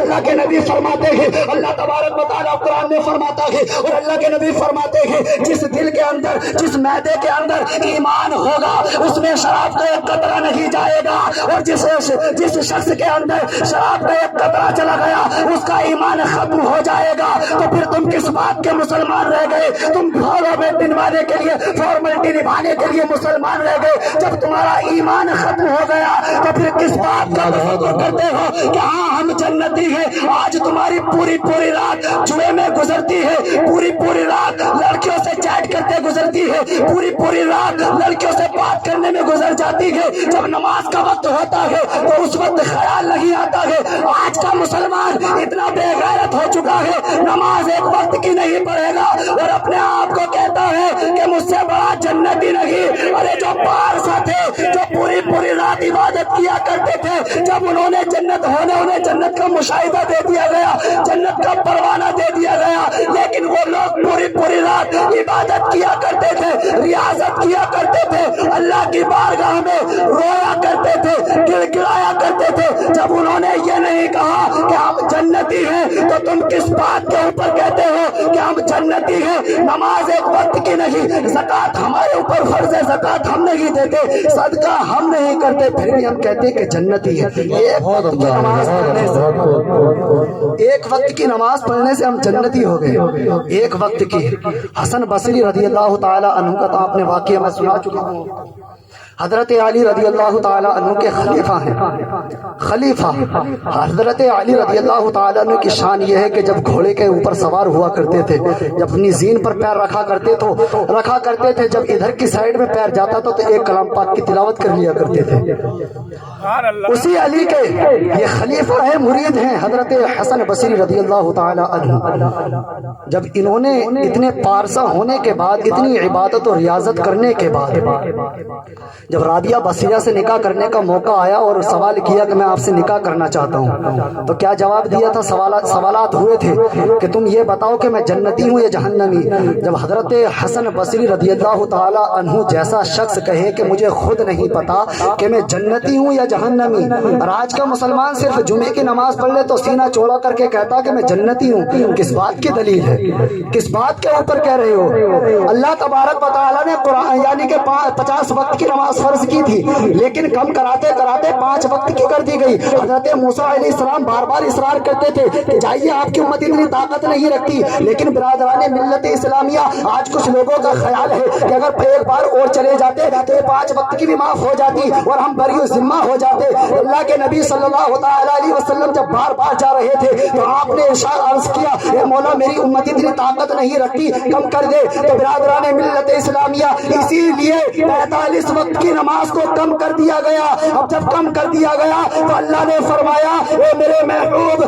اللہ کے نبی فرماتے ہیں، اللہ تبارک و تعالیٰ قرآن میں فرماتا ہے اور اللہ کے نبی فرماتے ہیں جس دل کے اندر، جس معدے کے اندر ایمان ہوگا اس میں شراب کا ایک قطرہ نہیں جائے گا، اور جس شخص کے اندر شراب کا ایک قطرہ چلا گیا اس کا ایمان ختم ہو جائے گا۔ تو پھر تم کس بات کے مسلمان رہ گئے؟ تم فارمیلٹی نبھانے کے لیے، فارمیلٹی نبھانے کے لیے مسلمان رہ گئے۔ جب تمہارا ایمان ختم ہو گیا تو پھر کس بات کا تصور کرتے ہو کہ ہاں ہم جنتی ہیں؟ آج تمہاری پوری رات جوئے میں گزرتی ہے، پوری رات لڑکیوں سے چیٹ کرتے گزرتی ہے، پوری رات لڑکیوں سے بات کرنے میں گزر جاتی ہے۔ جب نماز کا وقت ہوتا ہے تو اس وقت خیال نہیں آتا ہے۔ آج کا مسلمان اتنا بے غیرت ہو چکا ہے، نماز ایک وقت کی نہیں پڑھے گا اور اپنے آپ کو کہتا ہے کہ مجھ سے بڑا جنتی نہیں۔ ارے جو پارسا تھے، جو پوری رات عبادت کیا کرتے تھے، جب انہوں نے جنت ہونے، انہیں جنت کا مشاہدہ دے دیا گیا، جنت کا پروانہ دے دیا گیا، لیکن وہ لوگ پوری رات عبادت کیا کرتے تھے، ریاضت کیا کرتے تھے، اللہ کی بارگاہ میں رویا کرتے تھے، گڑگڑایا کرتے تھے۔ جب انہوں نے یہ نہیں کہا کہ ہم جنتی ہیں تو تم کس بات کے اوپر کہتے ہو کہ ہم جنتی ہیں؟ نماز ایک وقت کی نہیں، زکوٰۃ ہمارے اوپر فرض ہے، زکوٰۃ ہم نہیں دیتے، صدقہ ہم نہیں کرتے، پھر بھی ہم کہتے ہیں کہ جنتی ہے۔ ایک وقت کی نماز پڑھنے سے ہم جنتی ہو گئے، ایک وقت کی۔ حسن بصری رضی اللہ تعالیٰ عنہ کا تو آپ نے واقعہ میں سنا چکا ہوں، حضرت علی رضی اللہ تعالیٰ عنہ کے خلیفہ ہیں، خلیفہ حضرت علی رضی اللہ تعالیٰ عنہ کی شان یہ ہے کہ جب گھوڑے کے اوپر سوار ہوا کرتے تھے، جب اپنی زین پر پیر رکھا کرتے تھے، جب ادھر کی سائیڈ میں پیر جاتا تو ایک کلام پاک کی تلاوت کر لیا کرتے تھے۔ اسی علی کے یہ خلیفہ ہیں، مرید ہیں حضرت حسن بصری رضی اللہ تعالیٰ عنہ۔ جب انہوں نے اتنے پارسا ہونے کے بعد، اتنی عبادت اور ریاضت کرنے کے بعد، جب رابعہ بصریہ سے نکاح کرنے کا موقع آیا اور سوال کیا کہ میں آپ سے نکاح کرنا چاہتا ہوں، تو کیا جواب دیا تھا؟ سوالات ہوئے تھے کہ تم یہ بتاؤ کہ میں جنتی ہوں یا جہنمی۔ جب حضرت حسن بصری رضی اللہ تعالیٰ عنہ جیسا شخص کہے کہ مجھے خود نہیں پتا کہ میں جنتی ہوں یا جہنمی، اور آج کا مسلمان صرف جمعے کی نماز پڑھ لے تو سینہ چوڑا کر کے کہتا کہ میں جنتی ہوں، کس بات کی دلیل ہے؟ کس بات کے اوپر کہہ رہے ہو؟ اللہ تبارک و تعالیٰ نے قرآن یعنی کہ 50 وقت کی نماز فرض کی تھی، لیکن کم کراتے 5 وقت کی کر دی گئی۔ حضرت موسیٰ علیہ السلام بار بار اصرار کرتے تھے کہ جائیے آپ کی امت اتنی طاقت نہیں رکھتی، لیکن برادران ملت اسلامیہ آج کچھ لوگوں کا خیال ہے کہ اگر ایک بار اور چلے جاتے تو یہ 5 وقت کی بھی معاف ہو جاتی اور ہم بری ذمہ ہو جاتے۔ اللہ کے نبی صلی اللہ تعالیٰ علیہ وسلم جب بار بار جا رہے تھے تو آپ نے ارشاد عرض کیا، اے مولا میری امت اتنی طاقت نہیں رکھتی، کم کر دے۔ تو برادران ملت اسلامیہ اسی لیے 45 وقت کی نماز کو کم کر دیا گیا۔ اب جب کم کر دیا گیا تو اللہ نے فرمایا، اے میرے محبوب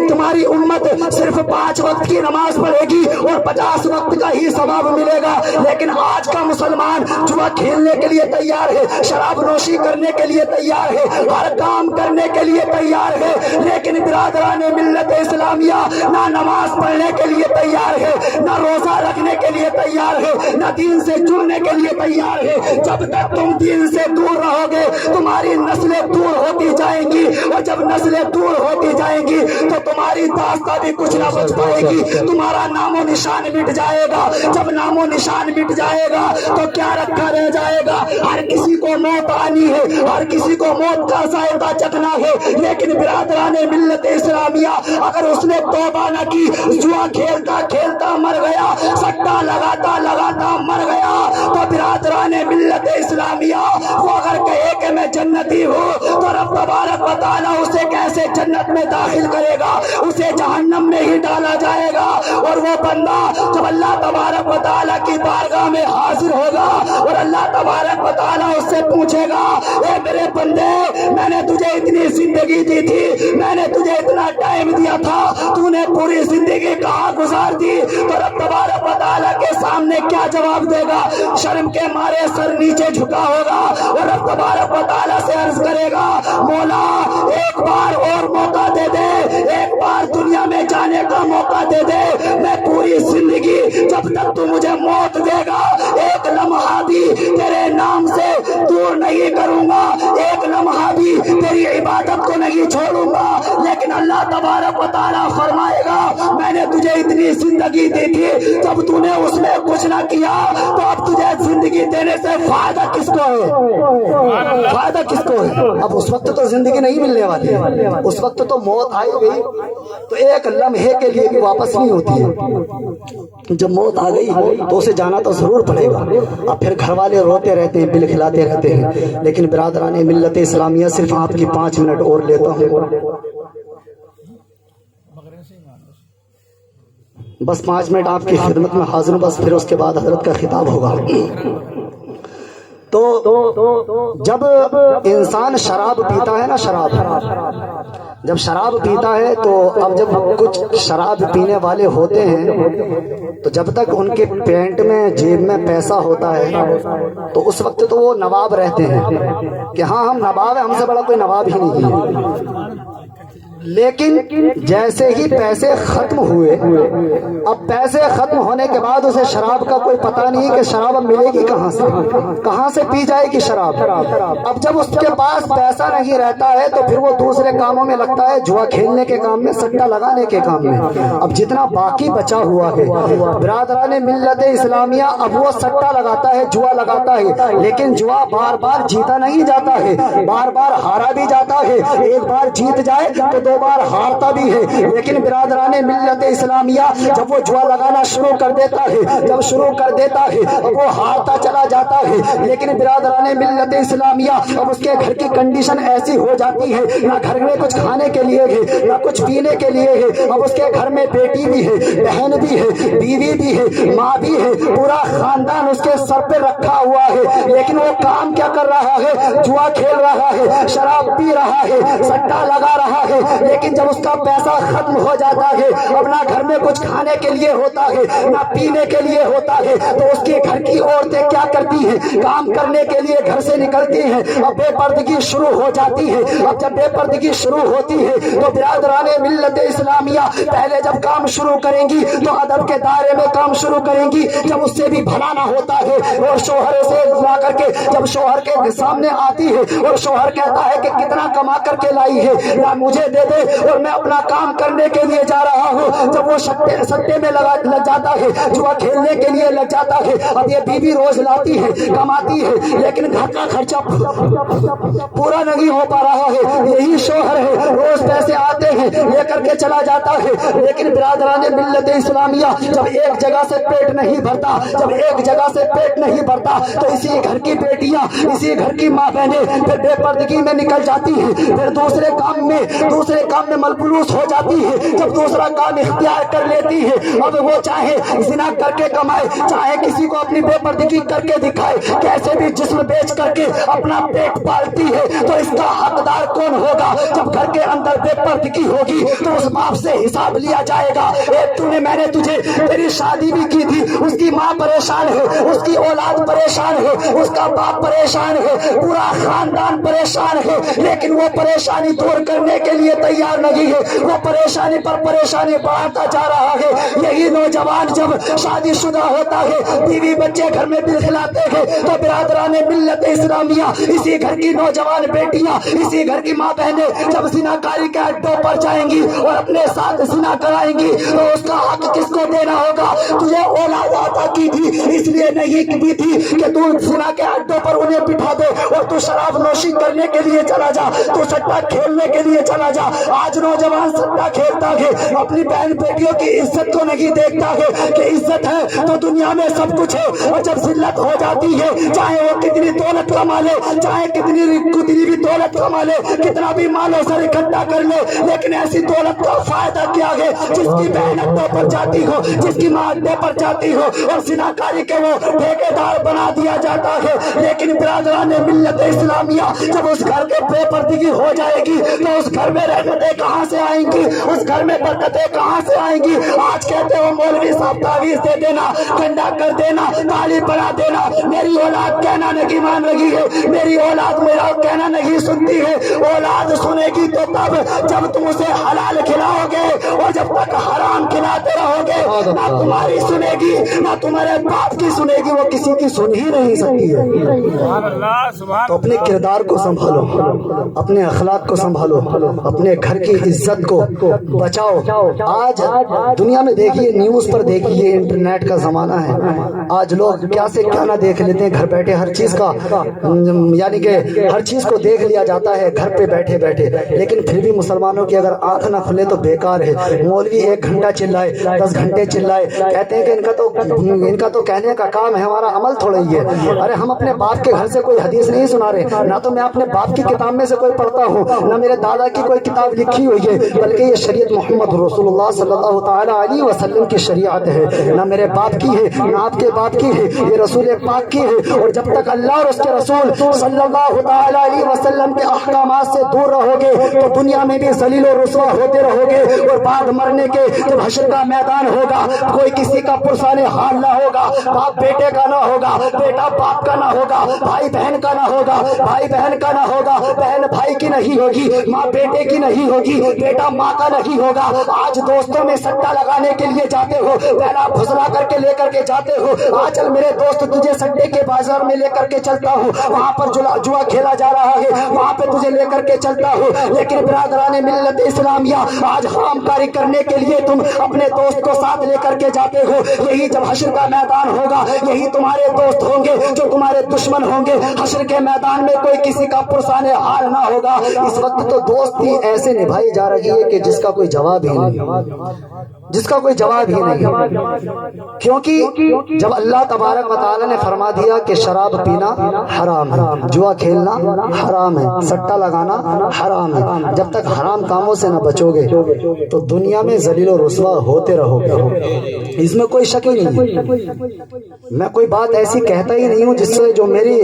تمہاری امت صرف 5 وقت کی نماز پڑھے گی اور 50 وقت کا ہی ثواب ملے گا۔ لیکن آج کا مسلمان جوا کھیلنے کے لیے تیار ہے، شراب نوشی کرنے کے لیے تیار ہے، ہر کام کرنے کے لیے تیار ہے، لیکن برادران ملت اسلامیہ نہ نماز پڑھنے کے لیے تیار ہے، نہ روزہ رکھنے کے لیے تیار ہے، نہ دین سے جڑنے کے لیے تیار ہے۔ جب تک تم دین سے دور رہو گے تمہاری نسلیں دور ہوتی جائیں گی، اور جب نسلیں دور ہوتی جائیں گی تو تمہاری داستان بھی کچھ نہ بچ پائے گی، تمہارا نام و نشان مٹ جائے گا۔ جب نام و نشان مٹ جائے گا تو کیا رکھا رہ جائے گا؟ ہر کسی کو موت آنی ہے، ہر کسی کو موت کا ذائقہ چکھنا ہے، لیکن برادران ملت اسلامیہ اگر اس نے توبہ نہ کی، جوا کھیلتا کھیلتا مر گیا، سٹا لگاتا لگاتا مر گیا، تو برادران ملت اسلامیہ وہ اگر کہے کہ میں جنتی ہوں تو رب تبارک و تعالیٰ اسے کیسے جنت میں داخل کرے گا؟ اسے جہنم میں ہی ڈالا جائے گا۔ اور وہ بندہ جب اللہ تبارک و تعالیٰ کی بارگاہ میں حاضر ہوگا اور اللہ تبارک و تعالیٰ اس سے پوچھے گا، اے میرے بندے میں نے تجھے اتنی زندگی دی تھی، میں نے تجھے اتنا ٹائم دیا تھا، تو نے پوری زندگی کہاں گزار دی؟ تو رب تبارک و تعالیٰ کے سامنے کیا جواب دے گا؟ شرم کے مارے سر نیچے جھکا ہوگا اور رب تبارک و تعالیٰ سے عرض کرے گا، مولا ایک بار اور موقع دے دے، ایک بار دنیا میں جانے کا موقع دے دے، میں پوری زندگی جب تک تو مجھے موت دے گا 1 لمحہ بھی تیرے نام سے دور نہیں کروں گا، ایک لمحہ بھی تیری عبادت کو نہیں چھوڑوں گا۔ لیکن اللہ تبارک و تعالیٰ فرمائے گا میں نے تجھے اتنی زندگی دی تھی، جب تو نے اس میں کچھ نہ کیا تو اب تجھے زندگی دینے سے فائدہ کس کو ہے؟ فائدہ کس کو ہے؟ اب اس وقت تو زندگی نہیں ملنے والی ہے، اس وقت تو موت آئے گئی، تو ایک لمحے کے لیے بھی واپس نہیں ہوتی ہے۔ جب موت آ گئی تو اسے جانا تو ضرور پڑے گا۔ اب پھر گھر والے روتے رہتے ہیں، بل کھلاتے رہتے ہیں، لیکن برادران ملت اسلامیہ صرف آپ کی 5 منٹ اور لیتا ہوں، بس 5 منٹ آپ کی خدمت میں حاضر ہوں، بس پھر اس کے بعد حضرت کا خطاب ہوگا۔ تو جب انسان شراب پیتا ہے نا، جب شراب پیتا ہے تو اب جب کچھ شراب پینے والے ہوتے ہیں تو جب تک ان کے پینٹ میں جیب میں پیسہ ہوتا ہے تو اس وقت تو وہ نواب رہتے ہیں کہ ہاں ہم نواب ہیں، ہم سے بڑا کوئی نواب ہی نہیں ہے۔ لیکن جیسے ہی پیسے ختم ہوئے، اب پیسے ختم ہونے کے بعد اسے شراب کا کوئی پتہ نہیں کہ شراب اب ملے گی کہاں سے پی جائے گی شراب۔ اب جب اس کے پاس پیسہ نہیں رہتا ہے تو پھر وہ دوسرے کاموں میں لگتا ہے، جوا کھیلنے کے کام میں، سٹا لگانے کے کام میں۔ اب جتنا باقی بچا ہوا ہے برادران ملت اسلامیہ، اب وہ سٹا لگاتا ہے، جوا لگاتا ہے، لیکن جوا بار بار جیتا نہیں جاتا ہے، بار بار ہارا بھی جاتا ہے، ایک بار جیت جائے تو 2 بار ہارتا بھی ہے۔ لیکن برادران ملت اسلامیہ جب وہ جوا لگانا شروع کر دیتا ہے، جب شروع کر دیتا ہے اب وہ ہارتا چلا جاتا ہے۔ لیکن برادران ملت اسلامیہ اب اس کے گھر کی کنڈیشن ایسی ہو جاتی ہے، نہ گھر میں کچھ کھانے کے لیے ہے، نہ کچھ پینے کے لیے ہے۔ اب اس کے گھر میں بیٹی بھی ہے، بہن بھی ہے، بیوی بھی ہے، ماں بھی ہے، پورا خاندان اس کے سر پہ رکھا ہوا ہے، لیکن وہ کام کیا کر رہا ہے؟ جوا کھیل رہا ہے، شراب پی رہا ہے، سٹا لگا رہا ہے۔ لیکن جب اس کا پیسہ ختم ہو جاتا ہے، اب نہ گھر میں کچھ کھانے کے لیے ہوتا ہے، نہ پینے کے لیے ہوتا ہے، تو اس کے گھر کی عورتیں کیا کرتی ہیں؟ کام کرنے کے لیے گھر سے نکلتی ہیں، اب بے پردگی شروع ہو جاتی ہے۔ اب جب بے پردگی شروع ہوتی ہے تو برادران ملت اسلامیہ پہلے جب کام شروع کریں گی تو ادب کے دائرے میں کام شروع کریں گی، جب اس سے بھی بھلا نہ ہوتا ہے اور شوہر سے لا کر کے جب شوہر کے سامنے آتی ہے اور شوہر کہتا ہے کہ کتنا کما کر کے لائی ہے، یا مجھے دے دے اور میں اپنا کام کرنے کے لیے جا رہا ہوں، جب وہ سٹے میں لگ جاتا ہے، جوا کھیلنے کے لیے لگ جاتا ہے۔ اب یہ بیوی روز لاتی ہے، کماتی ہے، لیکن گھر کا خرچہ پورا نہیں ہو پا رہا ہے، یہی شوہر ہے، روز پیسے آتے ہیں لے کر کے چلا جاتا ہے۔ لیکن برادران ملت اسلامیہ جب ایک جگہ سے پیٹ نہیں بھرتا، جب ایک جگہ سے پیٹ نہیں بھرتا تو اسی گھر کی بیٹیاں، اسی گھر کی ماں بہنیں پھر بے پردگی میں نکل جاتی ہیں، پھر دوسرے کام میں ملبوس ہو جاتی ہے۔ جب دوسرا کام اختیار کر لیتی ہے، اب وہ چاہے زنا کر کے کمائے، چاہے کسی کو اپنی بے پردگی کر کے دکھائے، کیسے بھی جسم بیچ کر کے اپنا پیٹ پالتی ہے، تو اس کا حقدار کون ہوگا؟ جب گھر کے اندر بے پردگی ہوگی تو اس باپ سے حساب لیا جائے گا۔ میں نے تجھے تیری شادی بھی کی تھی، اس کی ماں پریشان ہے، اس کی اولاد پریشان ہے، اس کا باپ پریشان ہے، پورا خاندان پریشان ہے، لیکن وہ پریشانی دور کرنے کے لیے تیار نہیں ہے، وہ پریشانی پر پریشانی بڑھاتا جا رہا ہے۔ یہی نوجوان جب شادی شدہ ہوتا ہے، بیوی بچے گھر میں بلکھلاتے ہیں، تو برادران ملت اسلامیہ اسی گھر کی نوجوان بیٹیاں، اسی گھر کی ماں بہنیں جب زنا کاری کے اڈوں پر جائیں گی اور اپنے ساتھ زنا کرائیں گی تو اس کا حق کس کو دینا ہوگا؟ تجھے اولاد عطا کی تھی اس لیے نہیں کی تھی کہ تو زنا کے اڈوں پر انہیں بٹھا دے اور تو شراب نوشی کرنے کے لیے چلا جا، تو سٹا کھیلنے کے لیے چلا جا۔ آج نوجوان سٹا کھیلتا ہے، اپنی بہن بیٹیوں کی عزت کو نہیں دیکھتا ہے کہ عزت ہے تو دنیا میں سب کچھ ہے، اور جب ذلت ہو جاتی ہے چاہے وہ کتنی دولت کما لے، چاہے کتنی بھی دولت کما لے، کتنا بھی مال و زر اکٹھا کر لے، لیکن ایسی دولت کا فائدہ کیا ہے جس کی بہن اڈوں پر جاتی ہو، جس کی ماں اڈے پر جاتی ہو اور زناکاری کے وہ ٹھیکیدار بنا دیا جاتا ہے۔ لیکن برادران ملت اسلامیہ جب اس گھر کے بے پردگی ہو جائے گی تو اس گھر میں رہنے رحمتیں کہاں سے آئیں گی، اس گھر میں برکتیں کہاں سے آئیں گی؟ آج کہتے ہو مولوی صاحب تعویذ دے دینا، گنڈا کر دینا، تالی پڑا دینا، میری اولاد کہنا نہیں مان رہی ہے، میری اولاد میرا کہنا نہیں سنتی ہے۔ اولاد سنے گی تو تب جب تم اسے حلال کھلاؤ گے، اور جب تک حرام کھلاتے رہو گے نہ تمہاری سنے گی نہ تمہارے باپ کی سنے گی، وہ کسی کی سن ہی نہیں سکتی ہے۔ تو اپنے کردار کو سنبھالو، اپنے اخلاق کو سنبھالو، اپنے گھر کی عزت کو بچاؤ۔ آج دنیا میں دیکھیے، نیوز پر دیکھیے، انٹرنیٹ کا زمانہ ہے، آج لوگ کیا سے کیا نہ دیکھ لیتے ہیں، گھر بیٹھے ہر چیز کا یعنی کہ ہر چیز کو دیکھ لیا جاتا ہے گھر پہ بیٹھے بیٹھے، لیکن پھر بھی مسلمانوں کی اگر آنکھ نہ کھلے تو بیکار ہے۔ مولوی 1 گھنٹہ چلائے، 10 گھنٹے چلائے، کہتے ہیں کہ ان کا تو کہنے کا کام ہے، ہمارا عمل تھوڑا ہی ہے۔ ارے ہم اپنے باپ کے گھر سے کوئی حدیث نہیں سنا رہے، نہ تو میں اپنے باپ کی کتاب میں سے کوئی پڑھتا ہوں، نہ میرے دادا کی کوئی کتاب لکھی ہوئی ہے، بلکہ یہ شریعت محمد رسول اللہ صلی اللہ تعالی علیہ وسلم کی شریعت ہے، نہ میرے باپ کی ہے نہ آپ کے باپ کی ہے، یہ رسول پاک کی ہے۔ اور جب تک اللہ اور اس کے رسول صلی اللہ تعالی علیہ وسلم کے احکامات سے دور رہو گے تو دنیا میں بھی ذلیل و رسوا ہوتے رہو گے، اور بعد مرنے کے جب حشر کا میدان ہوگا کوئی کسی کا پرسان حال نہ ہوگا، باپ بیٹے کا نہ ہوگا، بیٹا باپ کا نہ ہوگا، بھائی بہن کا نہ ہوگا، بھائی بہن کا نہ ہوگا، بہن بھائی کی نہیں ہوگی، ماں بیٹے کی نہیں ہوگی، بیٹا ماں کا نہیں ہوگا۔ آج دوستوں میں سٹا لگانے کے لیے جاتے ہو، پہلا پھسلا کر کے لے کر کے جاتے ہو، آج چل میرے دوست تجھے سٹے کے بازار میں لے کر کے چلتا ہوں، وہاں پر جوا کھیلا جا رہا ہے، وہاں پہ تجھے لے کر کے چلتا ہوں۔ لیکن برادران ملت اسلامیہ، آج حرام کاری کرنے کے لیے تم اپنے دوست کو ساتھ لے کر کے جاتے ہو، یہی جب حشر کا میدان ہوگا یہی تمہارے دوست ہوں گے جو تمہارے دشمن ہوں گے۔ حشر کے میدان میں کوئی کسی کا پرسان حال نہ ہوگا۔ اس وقت تو دوستی ایسے نبھائی جا رہی ہے کہ جس کا کوئی جواب ہی نہیں، جس کا کوئی جواب ہی نہیں، کیونکہ جب اللہ تبارک و تعالی نے فرما دیا کہ شراب پینا حرام ہے، جوا کھیلنا حرام ہے، سٹا لگانا حرام ہے، جب تک حرام کاموں سے نہ بچو گے تو دنیا میں ذلیل و رسوا ہوتے رہو گے، اس میں کوئی شک ہی نہیں ہے۔ میں کوئی بات ایسی کہتا ہی نہیں ہوں جس سے جو میری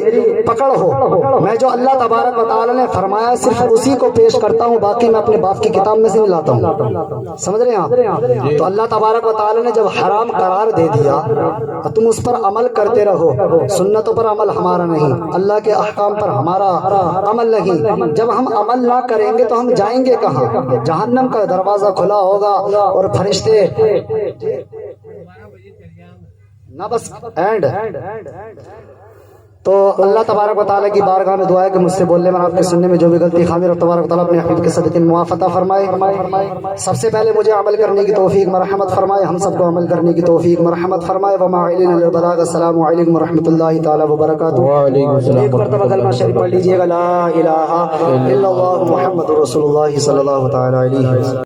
پکڑ ہو، میں جو اللہ تبارک و تعالی نے فرمایا صرف اسی کو پیش کرتا ہوں، باقی میں اپنے باپ کی کتاب میں سے نہیں لاتا ہوں، سمجھ رہے ہیں آپ؟ تو اللہ تبارک و تعالی نے جب حرام قرار دے دیا تو تم اس پر عمل کرتے رہو، سنتوں پر عمل ہمارا نہیں، اللہ کے احکام پر ہمارا عمل نہیں۔ جب ہم عمل نہ کریں گے تو ہم جائیں گے کہاں؟ جہنم کا دروازہ کھلا ہوگا اور فرشتے نہ بس اینڈ۔ تو اللہ تبارک و تعالیٰ کی بارگاہ میں دعا ہے کہ مجھ سے بولنے میں آپ کے سننے میں جو بھی غلطی خامی اور تبارک و تعالیٰ اپنے حبیب کے صدقے معاف عطا فرمائے۔ سب سے پہلے مجھے عمل کرنے کی توفیق مرحمت فرمائے، ہم سب کو عمل کرنے کی توفیق مرحمت فرمائے۔ وما علینا الا البلاغ۔ السلام علیکم ورحمۃ اللہ تعالیٰ وبرکاتہ۔ ایک مرتبہ کلمہ شریف پڑھ لیجیے گا، لا الہ الا اللہ محمد رسول اللہ صلی اللہ تعالیٰ علیہ وسلم۔